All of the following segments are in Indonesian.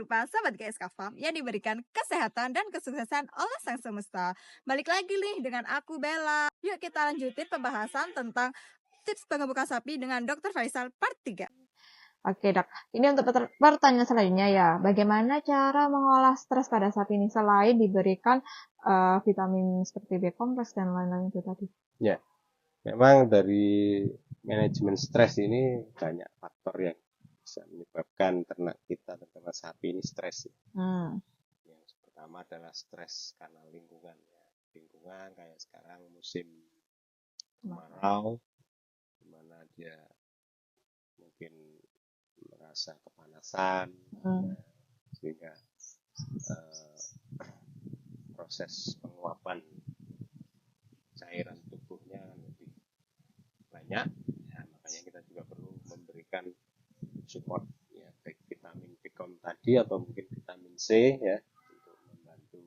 lupa Sobat GSK Farm yang diberikan kesehatan dan kesuksesan oleh Sang Semesta. Balik lagi nih dengan aku Bella. Yuk kita lanjutin pembahasan tentang tips pengebukan sapi dengan Dr. Faisal part 3. Oke, Dok. Ini untuk pertanyaan selanjutnya ya. Bagaimana cara mengolah stres pada sapi ini selain diberikan vitamin seperti B kompleks dan lain-lain itu tadi? Ya, memang dari manajemen stres ini banyak faktor yang bisa menyebabkan ternak kita, terutama sapi ini stres. Yang pertama adalah stres karena lingkungan. Ya. Lingkungan kayak sekarang musim kemarau, di mana dia mungkin merasa kepanasan, sehingga proses penguapan cairan tubuhnya lebih banyak. Ya, makanya kita juga perlu memberikan support, ya, baik vitamin B-kom tadi atau mungkin vitamin C ya, untuk membantu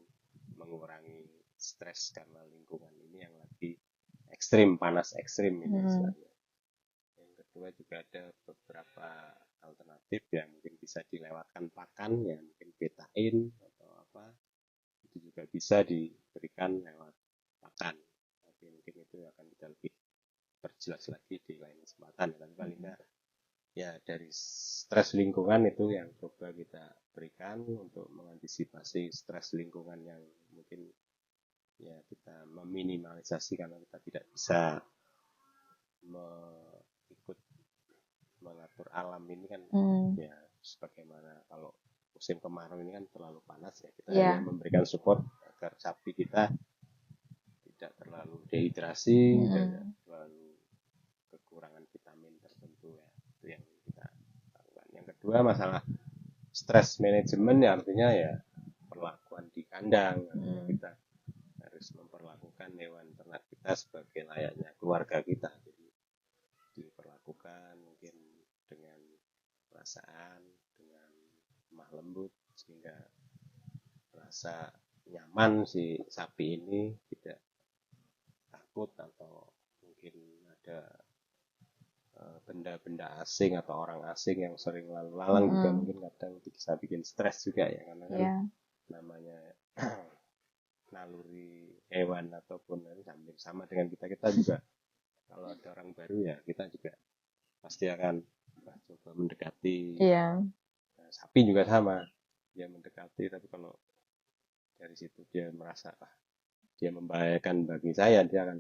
mengurangi stres karena lingkungan ini yang lagi ekstrim, panas ekstrim ini istilahnya. Yang kedua juga ada beberapa alternatif yang mungkin bisa dilewatkan pakan, ya mungkin betain atau apa, itu juga bisa diberikan lewat pakan. Tapi mungkin itu akan kita lebih perjelas lagi di lain kesempatan. Tapi paling enggak ya dari stres lingkungan itu yang coba kita berikan untuk mengantisipasi stres lingkungan yang mungkin ya kita meminimalisasi karena kita tidak bisa ikut mengatur alam ini kan. Ya sebagaimana kalau musim kemarau ini kan terlalu panas ya, kita hanya memberikan support agar sapi kita tidak terlalu dehidrasi, tidak terlalu kekurangan vitamin tertentu ya. Itu yang kita lakukan. Yang kedua masalah stress management ya, artinya ya perlakuan di kandang. Artinya kita harus memperlakukan hewan ternak kita sebagai layaknya keluarga kita. Jadi diperlakukan mungkin dengan perasaan, dengan lemah lembut, sehingga merasa nyaman si sapi ini, tidak takut atau mungkin ada benda-benda asing atau orang asing yang sering lalu lalang juga mungkin kadang bisa bikin stres juga ya, karena kan namanya naluri hewan ataupun hampir sama dengan kita juga. Kalau ada orang baru ya kita juga pasti akan coba mendekati. Nah, sapi juga sama, dia mendekati, tapi kalau dari situ dia merasa dia membahayakan bagi saya, dia akan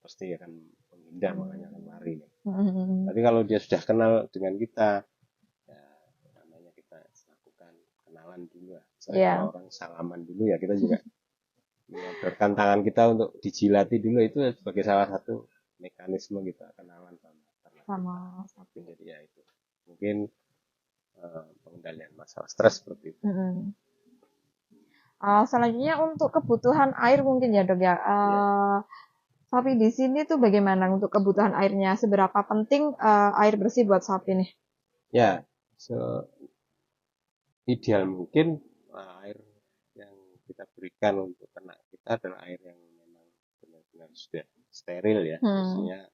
pasti akan menghindar, makanya akan lari. Tapi kalau dia sudah kenal dengan kita, ya namanya kita lakukan kenalan dulu ya. Kalau orang salaman dulu ya, kita juga menyodorkan tangan kita untuk dijilati dulu, itu sebagai salah satu mekanisme kita kenalan sama sapi. Jadi ya itu mungkin pengendalian masalah stres seperti itu. Selanjutnya untuk kebutuhan air mungkin ya Dok ya. Sapi di sini tuh bagaimana untuk kebutuhan airnya? Seberapa penting air bersih buat sapi nih? Ya, ideal mungkin air yang kita berikan untuk ternak kita adalah air yang memang benar-benar sudah steril ya. Maksudnya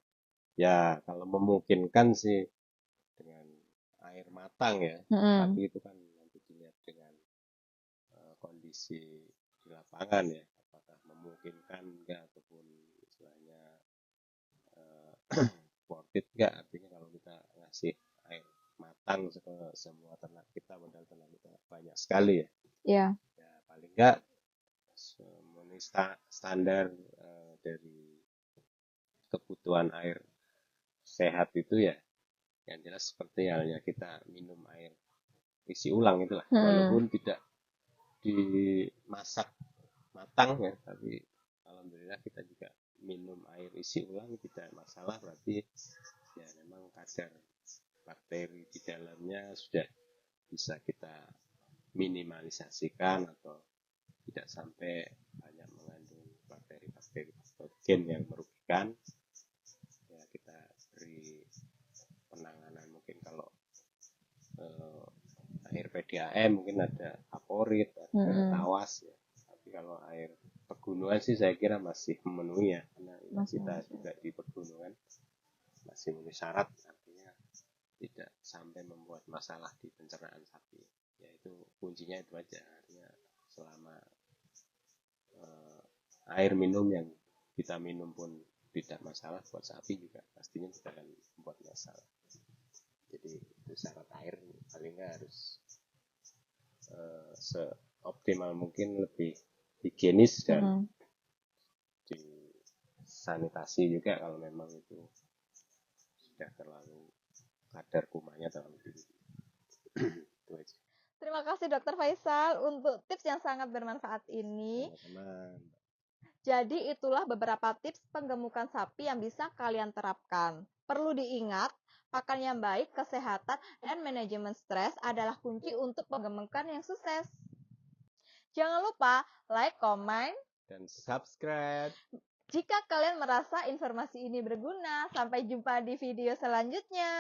ya kalau memungkinkan sih dengan air matang ya. Tapi itu kan nanti dilihat dengan kondisi di lapangan ya, apakah memungkinkan enggak ataupun istilahnya worth it enggak. Artinya kalau kita ngasih air matang ke semua ternak kita, padahal ternak kita banyak sekali ya. Ya paling enggak memenuhi standar dari kebutuhan air sehat itu ya, yang jelas seperti halnya kita minum air isi ulang itulah, walaupun tidak dimasak matang ya, tapi alhamdulillah kita juga minum air isi ulang tidak masalah. Berarti ya memang kadar bakteri di dalamnya sudah bisa kita minimalisasikan atau tidak sampai banyak mengandung bakteri-bakteri patogen yang merugikan. Ya kita beri penanganan mungkin kalau air PDAM mungkin ada aporit, ada tawas ya. Tapi kalau air pegunungan sih saya kira masih memenuhi ya, karena kita juga di pegunungan masih memenuhi syarat, artinya tidak sampai membuat masalah di pencernaan sapi. Ya itu kuncinya itu aja. Artinya selama air minum yang kita minum pun tidak masalah, buat sapi juga pastinya tidak akan membuat masalah. Jadi itu syarat air paling nggak harus seoptimal mungkin, lebih higienis dan disanitasi juga kalau memang itu sudah terlalu kadar kumannya terlalu tinggi. Itu aja. Terima kasih Dokter Faisal untuk tips yang sangat bermanfaat ini. Sama-sama. Jadi itulah beberapa tips penggemukan sapi yang bisa kalian terapkan. Perlu diingat, pakan yang baik, kesehatan, dan manajemen stres adalah kunci untuk penggemukan yang sukses. Jangan lupa like, comment, Dan subscribe. jika kalian merasa informasi ini berguna. Sampai jumpa di video selanjutnya.